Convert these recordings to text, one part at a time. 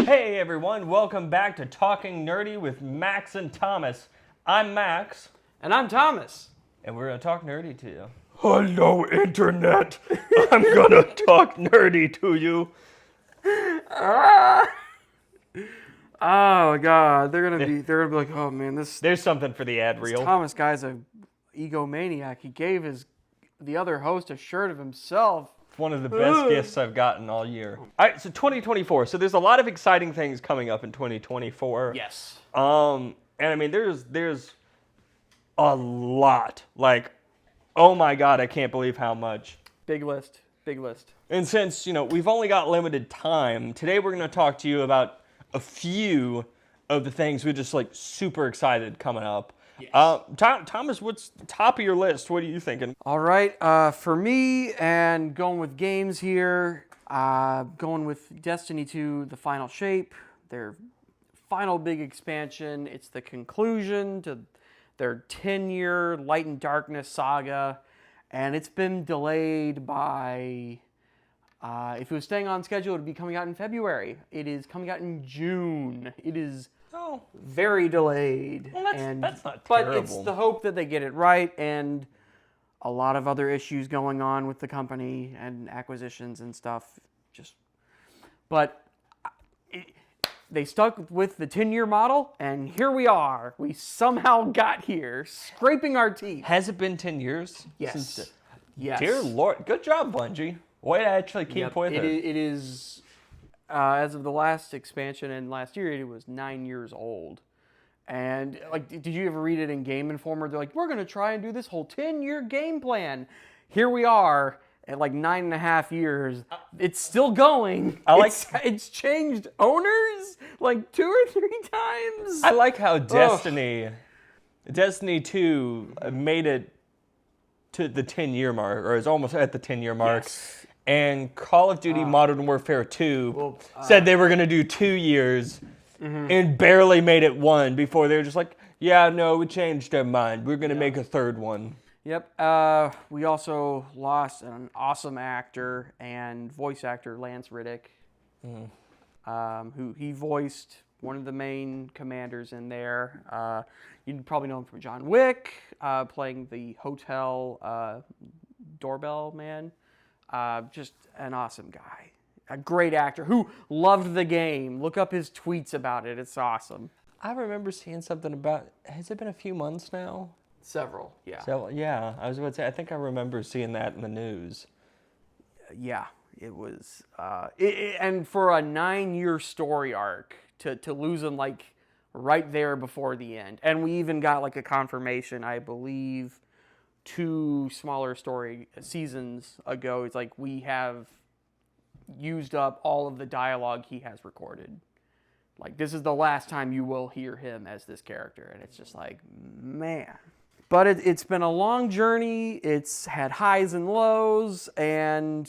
Hey everyone, welcome back to Talking Nerdy with Max and Thomas. I'm Max, And I'm Thomas. and we're going to talk nerdy to you. Hello, Internet. I'm gonna talk nerdy to you. Oh God, they're gonna be like, oh man, this There's something for the ad reel. Thomas guy's a egomaniac. He gave the other host a shirt of himself. It's one of the best gifts I've gotten all year. All right, so 2024. So there's a lot of exciting things coming up in 2024. Yes. And I mean, there's a lot. Like, oh my God, I can't believe how much. Big list. Big list. And since, we've only got limited time, today we're going to talk to you about a few of the things we're just like super excited coming up. Yes. Thomas, what's top of your list? What are you thinking? All right. For me, and going with games here, going with Destiny 2, The Final Shape, their final big expansion. It's the conclusion to their 10-year Light and Darkness saga, and it's been delayed by, if it was staying on schedule, it would be coming out in February. It is coming out in June. It is very delayed. Well, that's not but terrible. it's the hope that they get it right, and a lot of other issues going on with the company and acquisitions and stuff. They stuck with the 10-year model, and here we are. We somehow got here, scraping our teeth. Has it been 10 years? Yes. Yes. Dear Lord, good job, Bungie. Way to actually keep Yep. with it. It is, as of the last expansion and last year, it was 9 years old. And like, did you ever read it in Game Informer? They're like, we're gonna try and do this whole 10-year game plan. Here we are at like 9.5 years. It's still going. It's changed owners like 2 or 3 times. I like how Destiny 2 made it to the 10-year mark, or is almost at the 10-year mark. Yes. And Call of Duty Modern Warfare 2 said they were going to do 2 years and barely made it 1 before they were just like, yeah, no, we changed our mind. We're going to make a 3rd one. Yep. We also lost an awesome actor and voice actor, Lance Reddick, who he voiced one of the main commanders in there. You'd probably know him from John Wick, playing the hotel doorbell man. Just an awesome guy. A great actor who loved the game. Look up his tweets about it. It's awesome. I remember seeing something about, has it been a few months now? Several, yeah. So, yeah, I was about to say, I think I remember seeing that in the news. Yeah, it was. And for a 9-year story arc, to lose him like right there before the end. And we even got like a confirmation, I believe, 2 smaller story seasons ago. It's like, we have used up all of the dialogue he has recorded. Like, this is the last time you will hear him as this character. And it's just like, man. But it's been a long journey. It's had highs and lows, and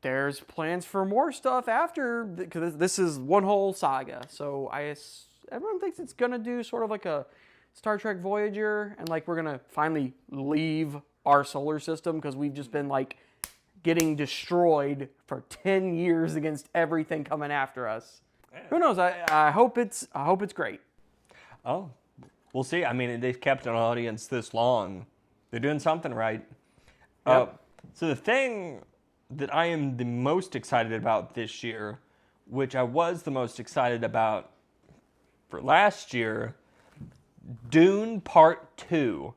there's plans for more stuff after, because this is one whole saga. So everyone thinks it's going to do sort of like a Star Trek Voyager, and like we're going to finally leave our solar system because we've just been like getting destroyed for 10 years against everything coming after us. Who knows? I hope it's great. Oh, we'll see. I mean, they've kept an audience this long. They're doing something right. Yep. So the thing that I am the most excited about this year, which I was the most excited about for last year, Dune Part 2.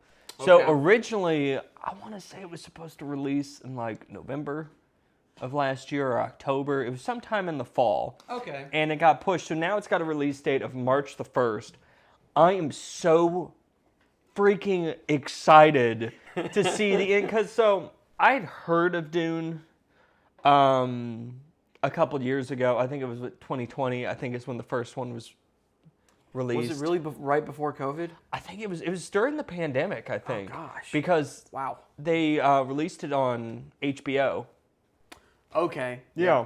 So originally, I want to say it was supposed to release in like November of last year or October. It was sometime in the fall. Okay. And it got pushed. So now it's got a release date of March the 1st. I am so freaking excited to see the end. Because so I'd heard of Dune a couple years ago. I think it was 2020. I think it's when the first one was released. Was it really right before COVID? I think it was during the pandemic, I think. Oh, gosh. Because Wow. they released it on HBO. Okay. Yeah.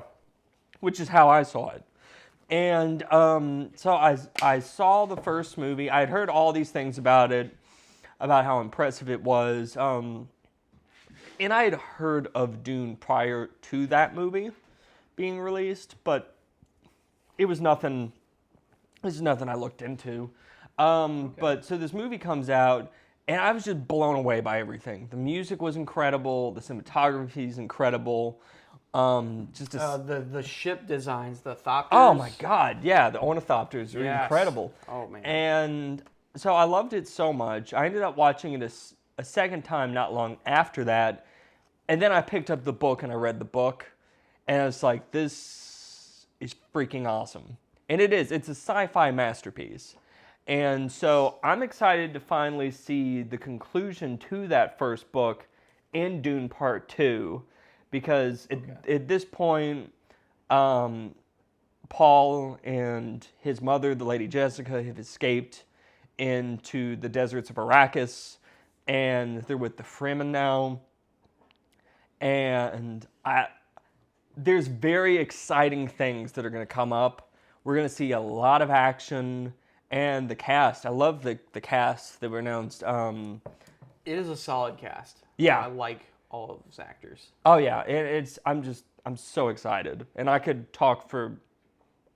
Which is how I saw it. And so I saw the first movie. I had heard all these things about it, about how impressive it was. And I had heard of Dune prior to that movie being released, but it was nothing. This is nothing I looked into. But so this movie comes out, and I was just blown away by everything. The music was incredible. The cinematography is incredible. The ship designs, the Thopters. Oh my God, yeah, the ornithopters are Yes. incredible. Oh, man. And so I loved it so much. I ended up watching it a second time not long after that, and then I picked up the book and I read the book, and I was like, this is freaking awesome. And it is. It's a sci-fi masterpiece. And so I'm excited to finally see the conclusion to that first book in Dune Part 2, because at this point, Paul and his mother, the Lady Jessica, have escaped into the deserts of Arrakis, and they're with the Fremen now. And there's very exciting things that are going to come up. We're going to see a lot of action, and the cast. I love the cast that were announced. It is a solid cast. Yeah. I like all of those actors. Oh yeah, I'm so excited, and I could talk for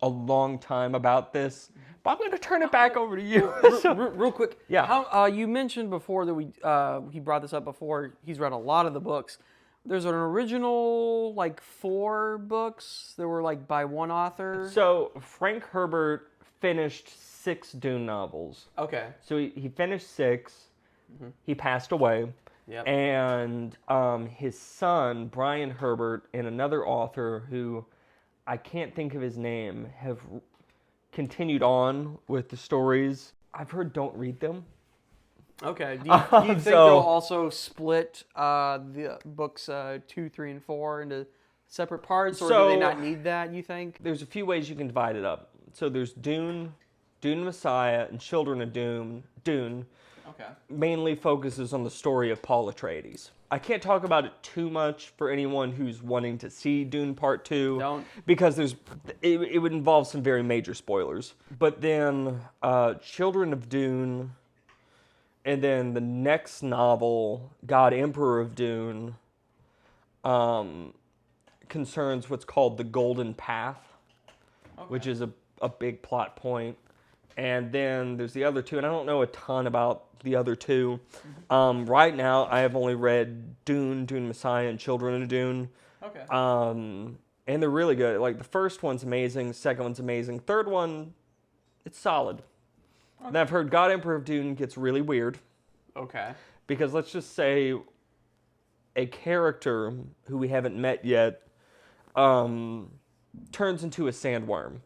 a long time about this, but I'm going to turn it back over to you. Real quick. Yeah. How you mentioned before that he brought this up before. He's read a lot of the books. There's an original 4 books that were by one author. So Frank Herbert finished 6 Dune novels. Okay. So he finished 6. He passed away. Yep. And his son, Brian Herbert, and another author who I can't think of his name, have continued on with the stories. I've heard don't read them. Okay. Do you think So- they'll also split the books 2, 3, and 4 into separate parts, or do they So- not need that, you think? There's a few ways you can divide it up. So there's Dune, Dune Messiah, and Children of Dune. Dune Okay. mainly focuses on the story of Paul Atreides. I can't talk about it too much for anyone who's wanting to see Dune Part 2. Don't. Because it would involve some very major spoilers. But then Children of Dune, and then the next novel, God Emperor of Dune, concerns what's called the Golden Path, which is a big plot point. And then there's the other 2, and I don't know a ton about the other 2. Right now, I have only read Dune, Dune Messiah, and Children of Dune. Okay. And they're really good. The first one's amazing, second one's amazing, third one, it's solid. And I've heard God Emperor of Dune gets really weird, Okay. because let's just say a character who we haven't met yet turns into a sandworm.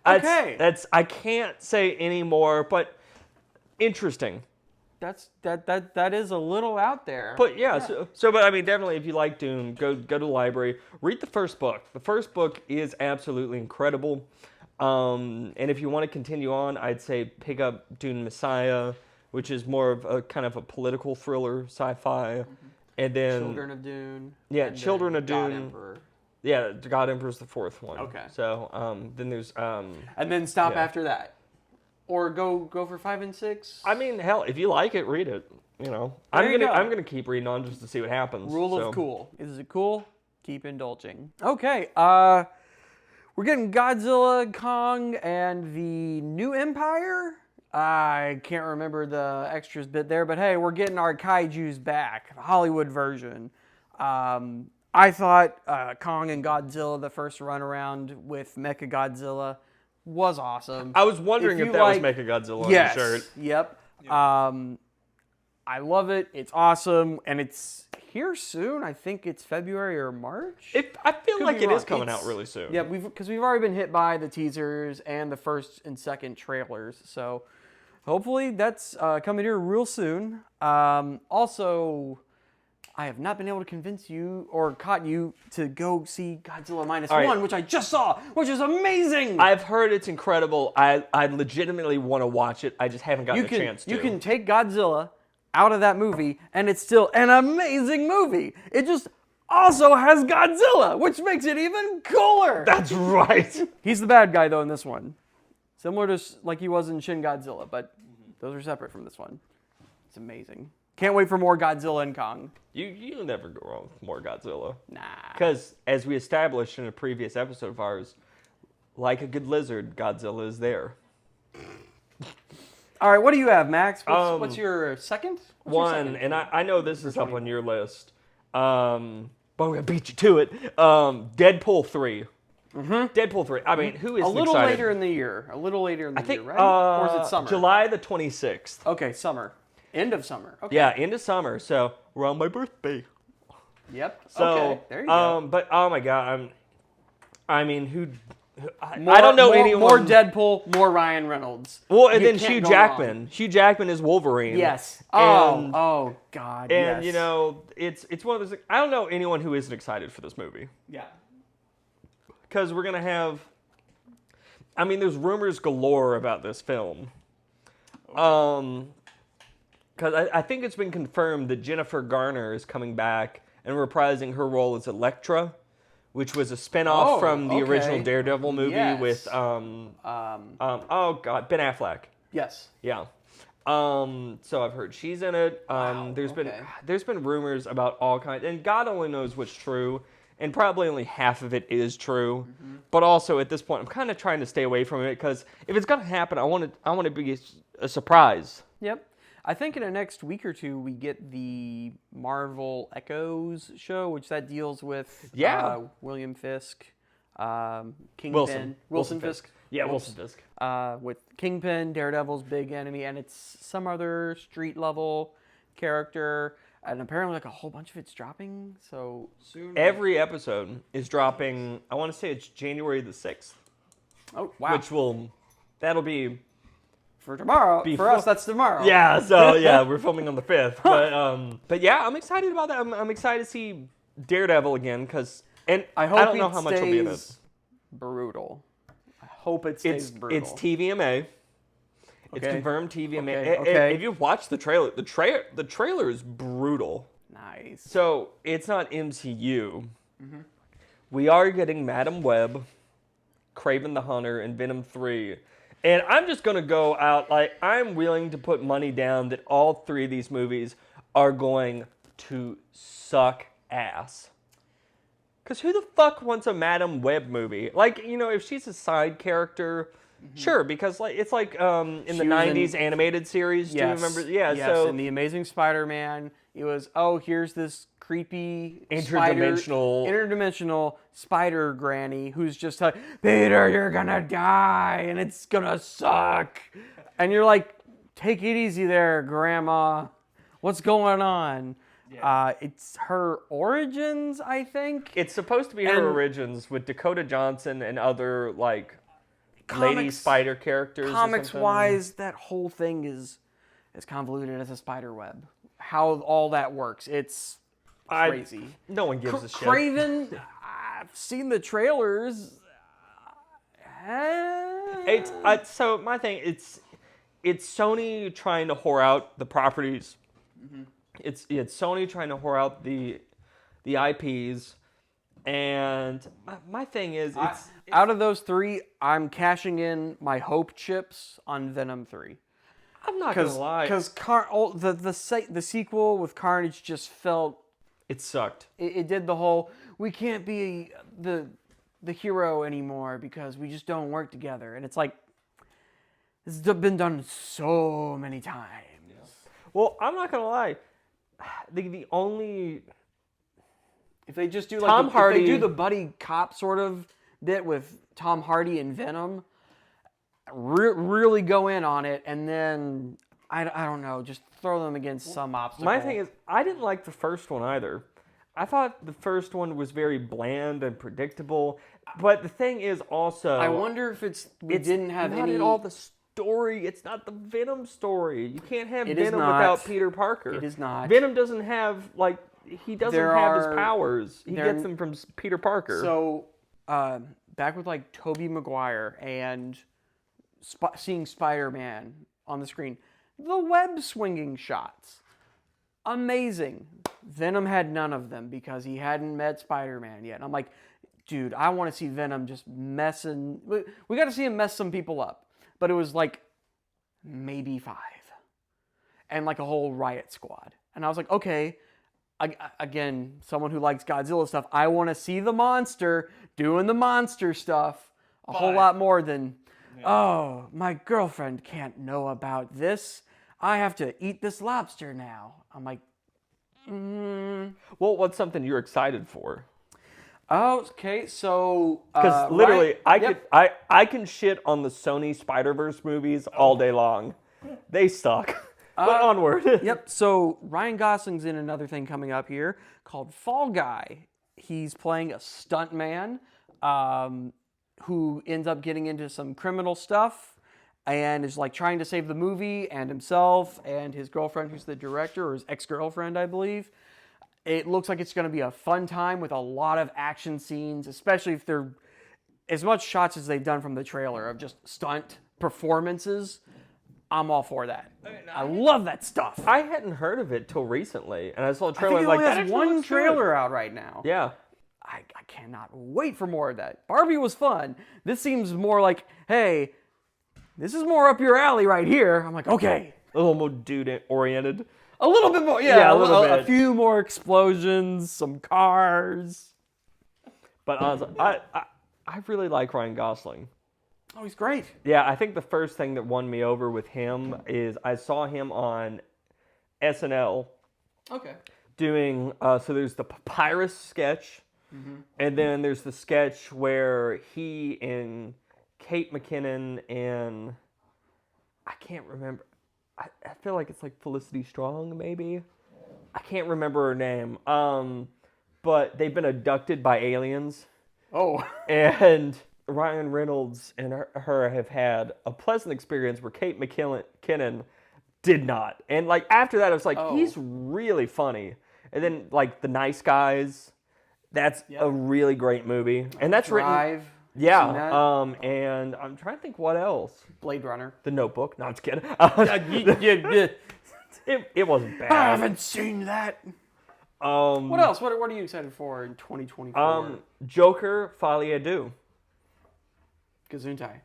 Okay. I can't say any more, but interesting. That is a little out there. But yeah, but I mean, definitely, if you like Dune, go to the library, read the first book. The first book is absolutely incredible. And if you want to continue on, I'd say pick up Dune Messiah, which is more of a kind of a political thriller, sci-fi. And then Children of Dune. Yeah, and Children then of God Dune. Emperor. Yeah, God Emperor's the 4th one. Okay. So then there's And then stop Yeah. after that. Or go for 5 and 6. I mean, hell, if you like it, read it. There I'm you go. gonna keep reading on just to see what happens. Rule so. of cool. Is it cool? Keep indulging. Okay, we're getting Godzilla, Kong, and the New Empire. I can't remember the extras bit there, but hey, we're getting our kaijus back, the Hollywood version. I thought Kong and Godzilla, the first run around with Mecha Godzilla, was awesome. I was wondering If if you that was like- Mechagodzilla on Yes. your shirt. Yep. I love it. It's awesome, and it's here soon. I think it's February or March. I feel Could like be it is wrong. coming It's- out really soon. Yeah, because we've already been hit by the teasers and the first and second trailers. So hopefully that's coming here real soon. Also, I have not been able to convince you or caught you to go see Godzilla Minus All right. One, which I just saw, which is amazing. I've heard it's incredible. I legitimately want to watch it. I just haven't gotten a chance to. You can take Godzilla out of that movie, and it's still an amazing movie. It just also has Godzilla, which makes it even cooler. That's right. He's the bad guy, though, in this one. Similar to like he was in Shin Godzilla, but those are separate from this one. It's amazing. Can't wait for more Godzilla and Kong. You'll never go wrong with more Godzilla. Nah. Because, as we established in a previous episode of ours, like a good lizard, Godzilla is there. All right, what do you have, Max? What's your second? What's your One, second? and I know this is up on your list, but I'm going to beat you to it. Deadpool 3. Deadpool 3. I mean, who is a little excited? later in the year. A little later in the I think, year, right? Or is it summer? July the 26th. Okay, summer. End of summer. Okay. Yeah, into summer, so we're on my birthday. Yep. So, okay. There you go. But oh my god, I don't know anyone. More Deadpool, more Ryan Reynolds. Well, and You then can't Hugh go Jackman. wrong. Hugh Jackman is Wolverine. Yes. And, Oh God. and yes. you know, it's one of those. I don't know anyone who isn't excited for this movie Yeah. because we're gonna have. I mean, there's rumors galore about this film. Because I think it's been confirmed that Jennifer Garner is coming back and reprising her role as Elektra, which was a spinoff Oh, from the original okay. Daredevil movie Yes. with Ben Affleck. Yes. Yeah. So I've heard she's in it. Wow, There's okay. been rumors about all kinds, and God only knows what's true, and probably only half of it is true. Mm-hmm. But also at this point, I'm kind of trying to stay away from it because if it's gonna happen, I want to be a surprise. Yep. I think in the next week or two we get the Marvel Echoes show, which that deals with William Fisk, Kingpin, Wilson Fisk. Yeah, Oops. Wilson Fisk. With Kingpin, Daredevil's big enemy, and it's some other street level character, and apparently like a whole bunch of it's dropping so soon. Every episode is dropping. I want to say it's January the 6th, Oh wow! that'll be. For tomorrow, for us, that's tomorrow. Yeah, so yeah, we're filming on the 5th. But yeah, I'm excited about that. I'm excited to see Daredevil again I don't know how much he'll be in it. stays brutal. I hope it stays brutal. It's TVMA. It's Okay. confirmed TVMA. Okay. If you've watched the trailer, the trailer is brutal. Nice. So it's not MCU. Mm-hmm. We are getting Madam Web, Kraven the Hunter, and Venom 3. And I'm just going to go out, I'm willing to put money down that all three of these movies are going to suck ass. Because who the fuck wants a Madam Web movie? If she's a side character, sure, because it's in the was 90s animated series. Do you remember? Yeah, yes, so in The Amazing Spider-Man, it was, here's this creepy interdimensional spider granny who's just like, Peter, you're gonna die and it's gonna suck. And you're like, take it easy there, Grandma. What's going on? Yeah. It's her origins, I think. it's supposed to be her origins with Dakota Johnson and other, lady Comics- spider characters. Comics-wise, that whole thing is as convoluted as a spider web. How all that works, it's crazy. No one gives a shit. Craven, I've seen the trailers. So my thing, it's Sony trying to whore out the properties. Mm-hmm. It's Sony trying to whore out the IPs, and my thing is, out of those three, I'm cashing in my hope chips on Venom 3. I'm not gonna lie, Because the sequel with Carnage just felt it sucked. it did the whole we can't be the hero anymore because we just don't work together, and it's like this has been done so many times. Well, I'm not gonna lie, the only If they just do Tom if Hardy- they do the buddy cop sort of bit with Tom Hardy and Venom, really go in on it, and then I don't know, just throw them against some obstacle. my thing is, I didn't like the first one either. I thought the first one was very bland and predictable. But the thing is also, I wonder if we didn't have not any. at all the story. It's not the Venom story. You can't have It is Venom not. without Peter Parker. It is not. Venom doesn't have he doesn't There have his are- powers. He there- gets them from Peter Parker. So back with Tobey Maguire and seeing Spider-Man on the screen, the web swinging shots, amazing. Venom had none of them because he hadn't met Spider-Man yet. And I'm like, dude, I want to see Venom just messing. We got to see him mess some people up, but it was maybe 5, and a whole riot squad. And I was like, okay. Again, someone who likes Godzilla stuff, I want to see the monster doing the monster stuff a whole lot more than, oh, my girlfriend can't know about this. I have to eat this lobster now. I'm like, Well, what's something you're excited for? oh, okay, so Because literally, Ryan- I can shit on the Sony Spider-Verse movies all day long. They suck. But onward. Yep. So Ryan Gosling's in another thing coming up here called Fall Guy. He's playing a stuntman who ends up getting into some criminal stuff and is like trying to save the movie and himself and his girlfriend, who's the director, or his ex-girlfriend, I believe. It looks like it's going to be a fun time with a lot of action scenes, especially if they're as much shots as they've done from the trailer of just stunt performances. I'm all for that. I love that stuff. I hadn't heard of it till recently, and I saw the I trailer. think it like, only that has actually one looks good. trailer out right now. Yeah. I cannot wait for more of that. Barbie was fun. This seems more like, hey, this is more up your alley right here. I'm like, okay. A little more dude-oriented. A little bit more. Yeah, a little bit. A few more explosions, some cars. But honestly, I really like Ryan Gosling. Oh, he's great. Yeah, I think the first thing that won me over with him is I saw him on SNL Okay. doing, so there's the Papyrus sketch, and then there's the sketch where he and Kate McKinnon and, I can't remember, I feel like it's like Felicity Strong, maybe? I can't remember her name. But they've been abducted by aliens. Oh. And Ryan Reynolds and her have had a pleasant experience where Kate McKinnon did not. And like after that, I was like, he's really funny. And then like The Nice Guys, that's a really great movie. And that's Drive. written. Yeah. Seen that? And I'm trying to think what else. Blade Runner. The Notebook. No, I'm just kidding. Yeah. It wasn't bad. I haven't seen that. What else? What are you excited for in 2024? Joker, Folie à Deux. Gesundheit.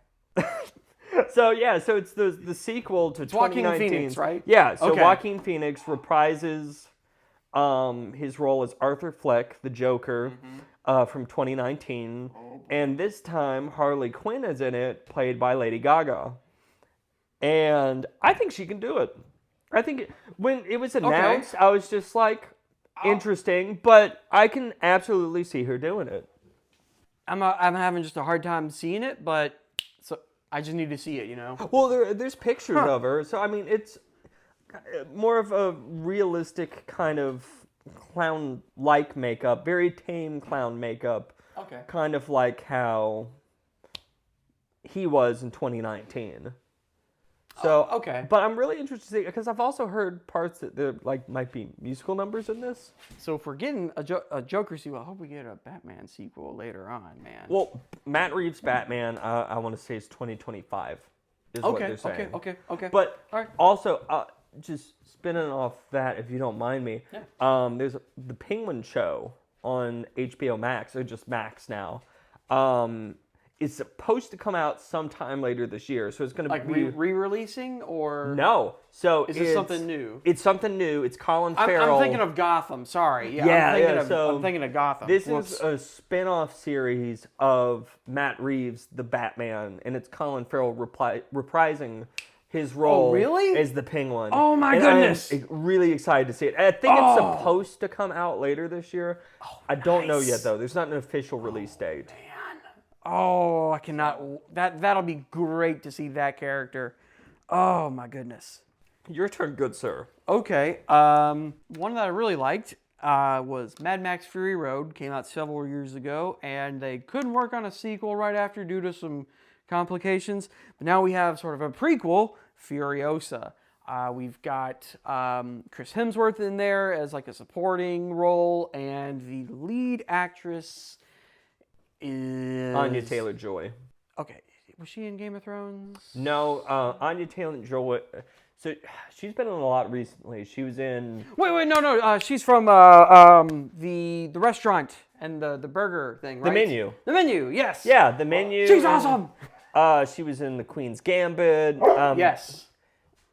So it's the sequel to Joaquin 2019. Phoenix, right? Yeah, so Okay. Joaquin Phoenix reprises his role as Arthur Fleck, the Joker, from 2019, and this time Harley Quinn is in it, played by Lady Gaga, and I think she can do it. I think when it was announced, I was just like, interesting, but I can absolutely see her doing it. I'm having just a hard time seeing it, but so I just need to see it, you know. Well, there's pictures of her, so I mean, it's more of a realistic kind of clown-like makeup, very tame clown makeup, Okay. kind of like how he was in 2019. So okay. But I'm really interested to see, because I've also heard parts that there like might be musical numbers in this. So if we're getting a Joker sequel, I hope we get a Batman sequel later on, man. Well, Matt Reeves' Batman, I want to say is 2025, is what they're saying. Okay. But All right. also, just spinning off that, if you don't mind me, there's the Penguin show on HBO Max, or just Max now. It's supposed to come out sometime later this year, so it's going to like be re-releasing or no. So is it something new? It's something new. It's Colin Farrell. I'm thinking of Gotham. Sorry, I'm thinking of Gotham. This Whoops. is a spin-off series of Matt Reeves, the Batman, and it's Colin Farrell reprising his role really? as the Penguin. Oh, my And goodness. I'm really excited to see it. I think it's supposed to come out later this year. I don't know yet, though. There's not an official release date. Oh, I cannot. That'll be great to see that character. Oh my goodness. Your turn, good sir. Okay. One that I really liked was Mad Max Fury Road. Came out several years ago, and they couldn't work on a sequel right after due to some complications. But now we have sort of a prequel, Furiosa. We've got Chris Hemsworth in there as like a supporting role, and the lead actress is Anya Taylor-Joy. Okay, was she in Game of Thrones? No, Anya Taylor-Joy. So she's been in a lot recently. She was in. Wait, no. She's from the restaurant and the burger thing, right? The Menu. The Menu, yes. Yeah, The Menu. She's awesome. She was in The Queen's Gambit. Yes.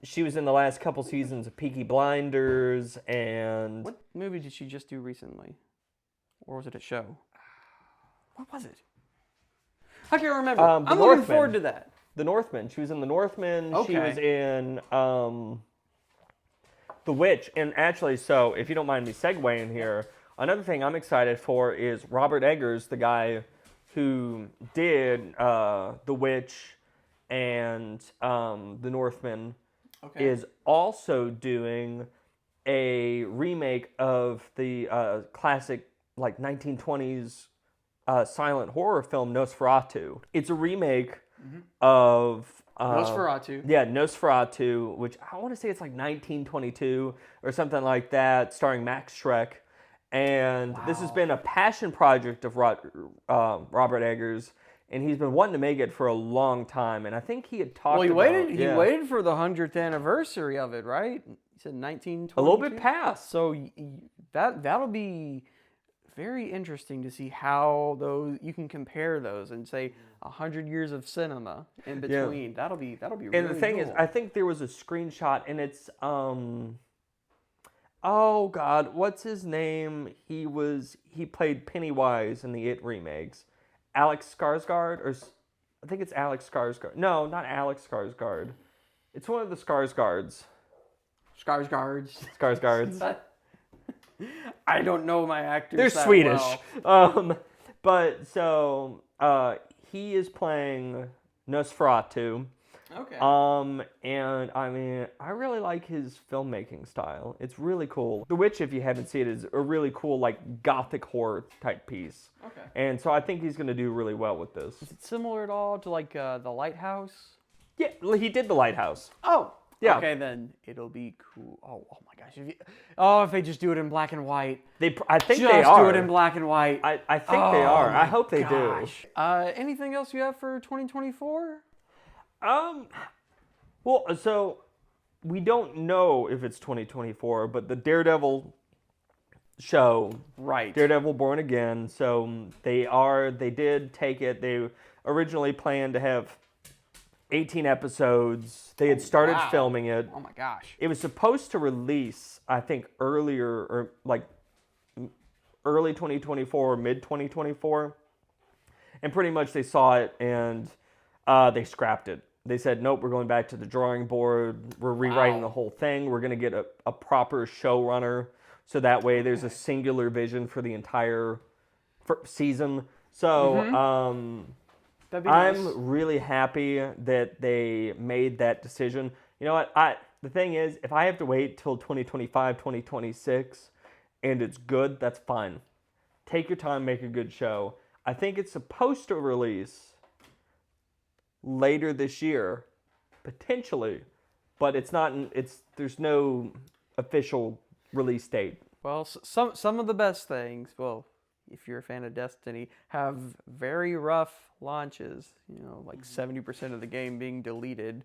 she was in the last couple seasons of Peaky Blinders, and What movie did she just do recently? Or was it a show? What was it? I can't remember. The I'm looking Northman. forward to that. The Northman. She was in The Northman. She Okay. was in The Witch. And actually, so if you don't mind me segueing here, another thing I'm excited for is Robert Eggers, the guy who did The Witch and The Northman, is also doing a remake of the classic like 1920s silent horror film Nosferatu. It's a remake of Nosferatu. Yeah, Nosferatu, which I want to say it's like 1922 or something like that, starring Max Schreck. And this has been a passion project of Robert Eggers, and he's been wanting to make it for a long time. And I think he had talked. Well, he about, waited. He yeah, waited for the 100th anniversary of it, right? He said 1922. a little bit past. So that'll be very interesting to see how those you can compare those and say 100 years of cinema in between. That'll be really And the thing is, cool. I think there was a screenshot, and it's oh God, what's his name? He played Pennywise in the It remakes. Alex Skarsgård, I think it's Alex Skarsgård. No, not Alex Skarsgård. It's one of the Skarsgårds. Skarsgårds. I don't know my actors. They're that Swedish. well. But so he is playing Nosferatu. Okay. And I mean, I really like his filmmaking style. It's really cool. The Witch, if you haven't seen it, is a really cool, like, gothic horror type piece. Okay. And so I think he's going to do really well with this. Is it similar at all to like The Lighthouse? Yeah, he did The Lighthouse. Oh. Yeah. Okay, then it'll be cool. Oh my gosh. If they just do it in black and white. I think Just they are. do it in black and white. I think they are. I my hope they gosh. Anything else you have for 2024? do. Well, so we don't know if it's 2024, but the Daredevil show, Right. Daredevil Born Again, so they did take it. They originally planned to have 18 episodes. They had started wow. filming it. Oh my gosh. It was supposed to release, I think, earlier, or like early 2024, mid 2024. And pretty much they saw it and they scrapped it. They said, nope, we're going back to the drawing board. We're rewriting the whole thing. We're going to get a proper showrunner. So that way there's a singular vision for the entire season. So That'd be nice. I'm really happy that they made that decision. You know what? The thing is, if I have to wait till 2025, 2026, and it's good, that's fine. Take your time, make a good show. I think it's supposed to release later this year, potentially, but it's not. There's no official release date. Well, some of the best things, well, if you're a fan of Destiny, have very rough launches. You know, like 70% of the game being deleted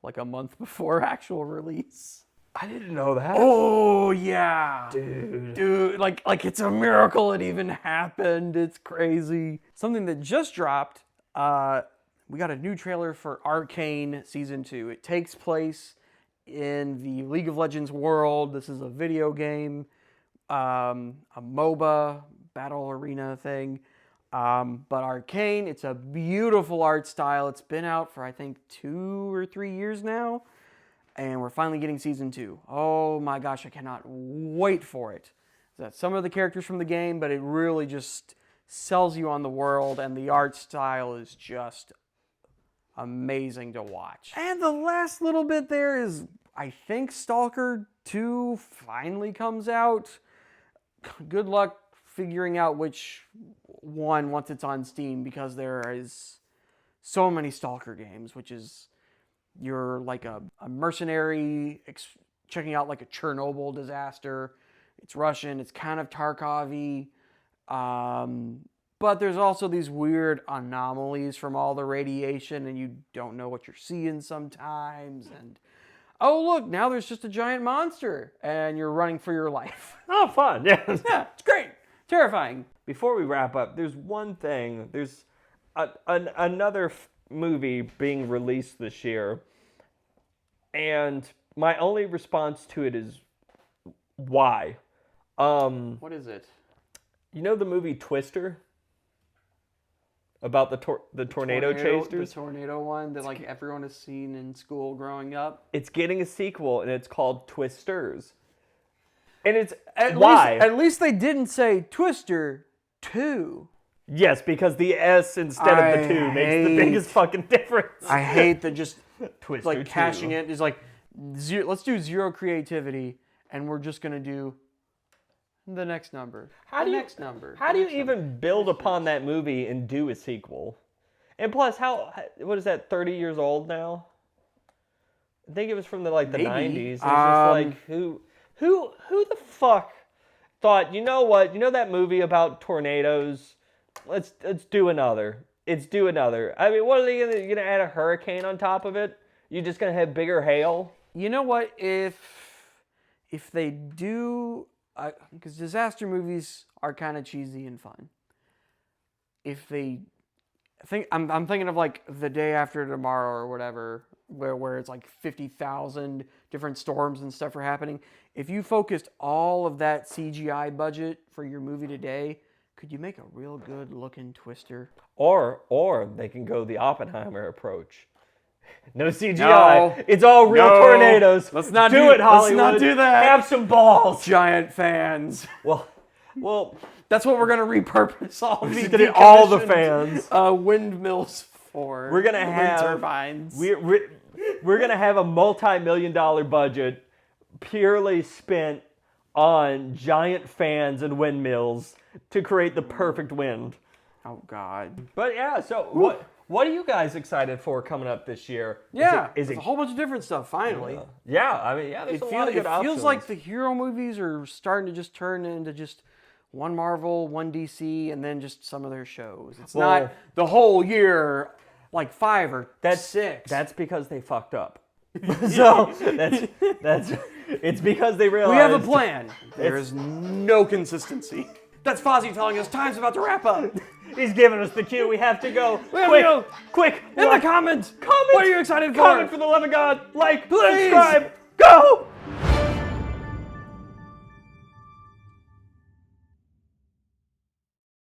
like a month before actual release. I didn't know that. Oh yeah, dude, like it's a miracle it even happened. It's crazy. Something that just dropped. We got a new trailer for Arcane Season 2. It takes place in the League of Legends world. This is a video game, a MOBA battle arena thing. But Arcane, it's a beautiful art style. It's been out for I think 2 or 3 years now. And we're finally getting Season 2. Oh my gosh, I cannot wait for it. That's some of the characters from the game, but it really just sells you on the world, and the art style is just amazing to watch. And the last little bit there is, I think Stalker 2 finally comes out. Good luck figuring out which one once it's on Steam, because there is so many Stalker games, which is you're like a mercenary checking out like a Chernobyl disaster. It's Russian, it's kind of Tarkov-y. But there's also these weird anomalies from all the radiation, and you don't know what you're seeing sometimes. And oh, look, now there's just a giant monster, and you're running for your life. Oh, fun. Yeah. Yeah, it's great. Terrifying. Before we wrap up, there's one thing. There's another movie being released this year And my only response to it is why? What is it? You know the movie Twister? About the tornado chasers? The tornado one that like everyone has seen in school growing up. It's getting a sequel, and it's called Twisters. And it's Why? At least they didn't say Twister 2. Yes, because the S instead of the 2 makes the biggest fucking difference. I hate that just Twister like 2. cashing it is like let's do zero creativity and we're just gonna do the next number. How do you even build upon that movie and do a sequel? And plus, what is that? 30 years old now? I think it was from the Maybe. 90s. It's just like who the fuck thought? You know what? You know that movie about tornadoes? Let's do another. Let's do another. I mean, what are they gonna add a hurricane on top of it? You're just gonna have bigger hail? You know what? If they do, because disaster movies are kind of cheesy and fun. If they I'm thinking of like The Day After Tomorrow or whatever, where it's like 50,000 different storms and stuff are happening. If you focused all of that CGI budget for your movie today, could you make a real good looking Twister? Or they can go the Oppenheimer approach. No CGI. No. It's all real No. tornadoes. Let's not do do- it, Hollywood. let's not do that. Have some balls. Giant fans. Well, That's what we're gonna repurpose all We're the just gonna get all the decommissioned, windmills for. We're gonna wind have turbines. We're gonna have a multi-million-dollar budget purely spent on giant fans and windmills to create the perfect wind. Oh God. But yeah, so what are you guys excited for coming up this year? Yeah, Is there's it a whole bunch of different stuff. Finally, yeah, I mean, yeah, there's a lot of good options. feels like the hero movies are starting to just turn into just one Marvel, one DC, and then just some of their shows. It's not the whole year, like 5 or 6. That's because they fucked up. So that's it's because they realized we have a plan. There is no consistency. That's Fozzie telling us time's about to wrap up. He's giving us the cue. We have to go. Quick! In the comments. Comment. What are you excited for? Comment for the love of God. Like, Please. subscribe. Go.